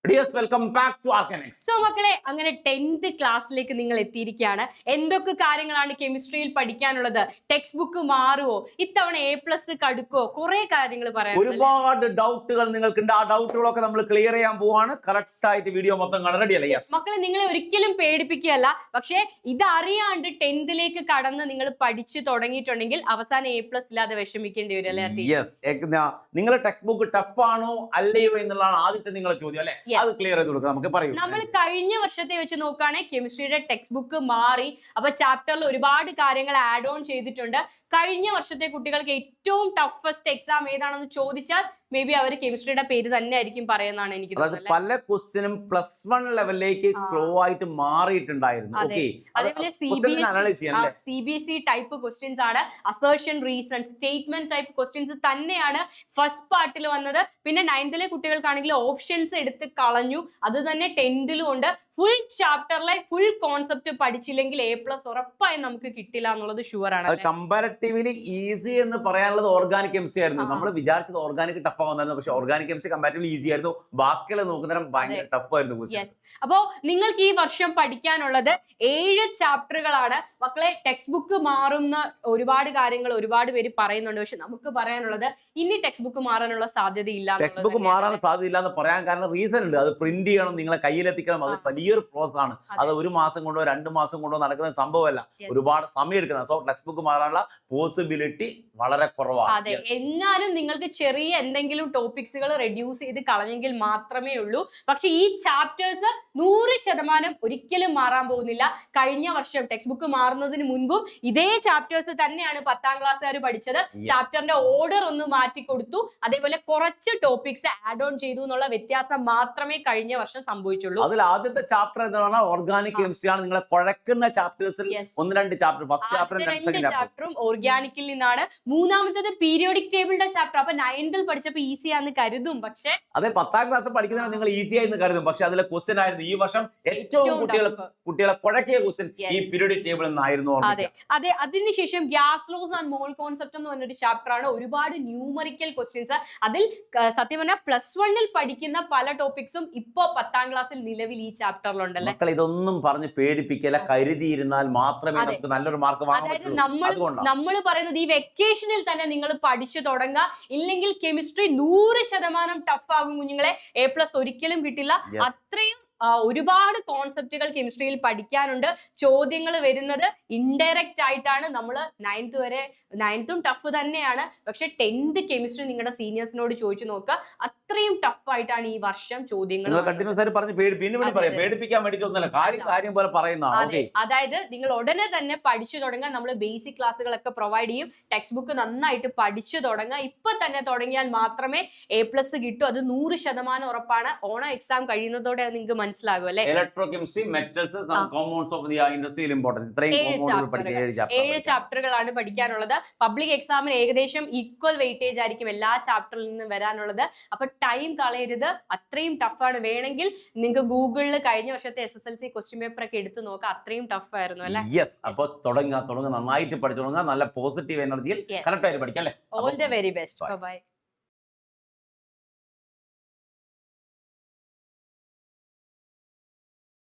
Dears, welcome back to Arcanex. So, മക്കളെ അങ്ങനെ 10th ക്ലാസ്സിലേക്ക് നിങ്ങൾ എത്തിയിരിക്കുകയാണ്. എന്തൊക്കെ കാര്യങ്ങളാണ് കെമിസ്ട്രിയിൽ പഠിക്കാനുള്ളത്? ടെക്സ്റ്റ് ബുക്ക് മാറുമോ? ഇത്തവണ A+ കടുക്കോ? കുറെ കാര്യങ്ങൾ പറയാനുണ്ട്. ഒരുപാട് ഡൗട്ടുകൾ നിങ്ങൾക്കുണ്ട്. ആ ഡൗട്ടുകളൊക്കെ നമ്മൾ ക്ലിയർ ചെയ്യാൻ പോവാണ്. കറക്റ്റ് ആയിട്ട് വീഡിയോ മൊത്തം റെഡി അല്ലേ? യെസ്. മക്കളെ നിങ്ങളെ ഒരിക്കലും പേടിപ്പിക്കുകയല്ല. പക്ഷേ ഇതറിയാണ്ട് 10th കടന്ന് നിങ്ങൾ പഠിച്ചു തുടങ്ങിയിട്ടുണ്ടെങ്കിൽ അവസാനം A+ ഇല്ലാതെ വിഷമിക്കേണ്ടി വരും അല്ലേ? യെസ്. നിങ്ങളുടെ ടെക്സ്റ്റ് ബുക്ക് ടഫ് ആണോ അല്ലയോ എന്നുള്ളതാണ് ആദ്യത്തെ നിങ്ങളുടെ ചോദ്യം അല്ലേ? അത് ക്ലിയർ ചെയ്ത് കൊടുക്കാം. നമുക്ക് പറയൂ. നമ്മൾ കഴിഞ്ഞ വർഷത്തെ വെച്ച് നോക്കുകയാണെങ്കിൽ കെമിസ്ട്രിയുടെ ടെക്സ്റ്റ് ബുക്ക് മാറി. അപ്പൊ ചാപ്റ്ററിൽ ഒരുപാട് കാര്യങ്ങൾ ആഡ് ഓൺ ചെയ്തിട്ടുണ്ട്. കഴിഞ്ഞ വർഷത്തെ കുട്ടികൾക്ക് ഏറ്റവും ടഫസ്റ്റ് എക്സാം ഏതാണെന്ന് ചോദിച്ചാൽ മേ ബി അവർ കെമിസ്ട്രിയുടെ പേര് തന്നെ ആയിരിക്കും പറയുന്നതാണ് എനിക്ക് തോന്നുന്നത്. പല ക്വസ്റ്റ്യനും +1 ലെവലിലേക്ക് സ്ലോ ആയിട്ട് മാറിയിട്ടുണ്ടായിരുന്നു. അതേപോലെ CBSE ടൈപ്പ് ക്വസ്റ്റ്യൻസ് ആണ്. Assertion, reason, statement type questions തന്നെയാണ് ഫസ്റ്റ് പാർട്ടിൽ വന്നത്. പിന്നെ 9th കുട്ടികൾക്കാണെങ്കിൽ ഓപ്ഷൻസ് എടുത്ത് കളഞ്ഞു. അത് തന്നെ 10th ഉണ്ട്. ഫുൾ ചാപ്റ്ററിലെ ഫുൾ കോൺസെപ്റ്റ് പഠിച്ചില്ലെങ്കിൽ A+ ഉറപ്പായും നമുക്ക് കിട്ടില്ല എന്നുള്ളത് ഷുവർ ആണ്. കമ്പാരിറ്റീവ്ലി ഈസി എന്ന് പറയാനുള്ളത് ഓർഗാനിക് കെമിസ്ട്രി ആയിരുന്നു. നമ്മൾ വിചാരിച്ചത് ഓർഗാനിക് ടഫ് ആവുന്നതായിരുന്നു. പക്ഷെ ഓർഗാനിക് കെമിസ്ട്രി കമ്പാരിറ്റീവ്ലി ഈസി ആയിരുന്നു. ബാക്കിയുള്ള നോക്കുന്നേരം ഭയങ്കര ടഫ് ആയിരുന്നു. അപ്പോ നിങ്ങൾക്ക് ഈ വർഷം പഠിക്കാനുള്ളത് 7 ചാപ്റ്ററുകളാണ്. മക്കളെ ടെക്സ്റ്റ് ബുക്ക് മാറുന്ന ഒരുപാട് കാര്യങ്ങൾ ഒരുപാട് പേര് പറയുന്നുണ്ട്. പക്ഷെ നമുക്ക് പറയാനുള്ളത് ഇനി ടെക്സ്റ്റ് ബുക്ക് മാറാനുള്ള സാധ്യതയില്ല. ടെക്സ്റ്റ് ബുക്ക് മാറാൻ സാധ്യതയില്ല എന്ന് പറയാൻ കാരണം റീസൺ ഉണ്ട്. അത് പ്രിന്റ് ചെയ്യണം, നിങ്ങളെ കയ്യിലെത്തിക്കണം. അത് വലിയൊരു പ്രോസസ് ആണ്. അത് 1 മാസം കൊണ്ടോ 2 മാസം കൊണ്ടോ നടക്കുന്ന സംഭവമല്ല. ഒരുപാട് സമയം എടുക്കുന്നത്. സോ ടെക്സ്റ്റ് ബുക്ക് മാറാനുള്ള പോസിബിലിറ്റി വളരെ കുറവാണ്. അതെ, എങ്ങാനും നിങ്ങൾക്ക് ചെറിയ എന്തെങ്കിലും ടോപ്പിക്സുകൾ റെഡ്യൂസ് ചെയ്ത് കളഞ്ഞെങ്കിൽ മാത്രമേ ഉള്ളൂ. പക്ഷെ ഈ ചാപ്റ്റേഴ്സ് 100% ഒരിക്കലും മാറാൻ പോകുന്നില്ല. കഴിഞ്ഞ വർഷം ടെക്സ്റ്റ് ബുക്ക് മാറുന്നതിന് മുൻപും ഇതേ ചാപ്റ്റേഴ്സ് തന്നെയാണ് 10th ക്ലാസ്സുകാർ പഠിച്ചത്. ചാപ്റ്ററിന്റെ ഓർഡർ ഒന്ന് മാറ്റി കൊടുത്തു. അതേപോലെ കുറച്ച് ടോപ്പിക്സ് ആഡ് ഓൺ ചെയ്തു എന്നുള്ള വ്യത്യാസം മാത്രമേ കഴിഞ്ഞ വർഷം സംഭവിച്ചുള്ളൂ. അതിൽ ആദ്യത്തെ ചാപ്റ്റർ എന്ന് പറഞ്ഞാൽ ഓർഗാനിക് കെമിസ്ട്രി ആണ്. നിങ്ങളെ കുഴക്കുന്ന ചാപ്റ്റേഴ്സിൽ 1-2 ചാപ്റ്റർ, ഫസ്റ്റ് ചാപ്റ്ററും സെക്കൻഡ് ചാപ്റ്ററും ഓർഗാനിക്കിൽ നിന്നാണ്. മൂന്നാമത്തേത് പീരിയോഡിക് ടേബിളിന്റെ ചാപ്റ്റർ. അപ്പൊ 9th പഠിച്ചപ്പോ ഈസി ആണെന്ന് കരുതും. പക്ഷെ അതെ, 10th ക്ലാസ് പഠിക്കുന്നതിന് നിങ്ങൾ ഈസി ആയി കരുതും. പക്ഷെ അതിലെ ക്വസ്റ്റ്യൻ ആയിരുന്നു ഈ വർഷം ഏറ്റവും കുട്ടികളെ കുഴക്കിയ ക്വസ്റ്റ്യൻ ഈ പീരിയോഡിക് ടേബിൾ എന്നായിരുന്നു. അതെ, അതിനുശേഷം gas loss and mall concept എന്ന് പറഞ്ഞൊരു ചാപ്റ്റർ ആണ്. ഒരുപാട് ന്യൂമറിക്കൽ ക്വസ്റ്റ്യൻസ്. അതിൽ സത്യം പറഞ്ഞാൽ +1 പഠിക്കുന്ന പല ടോപ്പിക്സും ഇപ്പോ 10th ക്ലാസ്സിൽ നിലവിൽ ഈ ചാപ്റ്ററിലുണ്ടല്ലേ. മക്കൾ ഇതൊന്നും പറഞ്ഞ് പേടിപ്പിക്കല, കരുതിയിരുന്നാൽ മാത്രമേ നമുക്ക് നല്ലൊരു മാർക്ക് വാങ്ങാൻ പറ്റൂ. നമ്മൾ പറയുന്നത് ഈ വെക്കേഷനിൽ തന്നെ നിങ്ങൾ പഠിച്ചു തുടങ്ങുക. ഇല്ലെങ്കിൽ കെമിസ്ട്രി 100% ടഫ് ആകും കുഞ്ഞുങ്ങളെ. A+ ഒരിക്കലും കിട്ടില്ല. അത്രയും ഒരുപാട് കോൺസെപ്റ്റുകൾ കെമിസ്ട്രിയിൽ പഠിക്കാനുണ്ട്. ചോദ്യങ്ങൾ വരുന്നത് ഇൻഡയറക്റ്റ് ആയിട്ടാണ്. നമ്മൾ 9th ടഫ് തന്നെയാണ്. പക്ഷെ 10th കെമിസ്ട്രി നിങ്ങളുടെ സീനിയേഴ്സിനോട് ചോദിച്ചു നോക്കുക. അത്രയും ടഫ് ആയിട്ടാണ് ഈ വർഷം ചോദ്യങ്ങൾ. അതായത് നിങ്ങൾ ഉടനെ തന്നെ പഠിച്ചു തുടങ്ങാൻ നമ്മൾ ബേസിക് ക്ലാസ്സുകളൊക്കെ പ്രൊവൈഡ് ചെയ്യും. ടെക്സ്റ്റ് ബുക്ക് നന്നായിട്ട് പഠിച്ചു തുടങ്ങുക. ഇപ്പൊ തന്നെ തുടങ്ങിയാൽ മാത്രമേ A+ കിട്ടൂ. അത് 100% ഉറപ്പാണ്. ഓണം എക്സാം കഴിയുന്നതോടെ നിങ്ങൾക്ക് മനസ്സിലാകും അല്ലെ. Electro chemistry, metals, compounds of the industrial importance, 7 ചാപ്റ്ററുകളാണ് പഠിക്കാനുള്ളത്. പബ്ലിക് എക്സാമിന് ഏകദേശം ഈക്വൽ വെയിറ്റേജ് ആയിരിക്കും എല്ലാ ചാപ്റ്ററിൽ നിന്നും വരാനുള്ളത്. അപ്പൊ ടൈം കളയരുത്. അത്രയും ടഫാണ്. വേണമെങ്കിൽ നിങ്ങൾക്ക് ഗൂഗിളിൽ കഴിഞ്ഞ വർഷത്തെ SSLC ക്വസ്റ്റ്യൻ പേപ്പർ ഒക്കെ എടുത്തു നോക്കാം. അത്രയും ടഫ് ആയിരുന്നു അല്ലെ. അപ്പൊ തുടങ്ങുക, നന്നായിട്ട് പഠിച്ചു തുടങ്ങുക. നല്ല പോസിറ്റീവ് എനർജിയിൽ കറക്റ്റ് ആയിട്ട് പഠിക്കാം അല്ലെ. All the very best. By.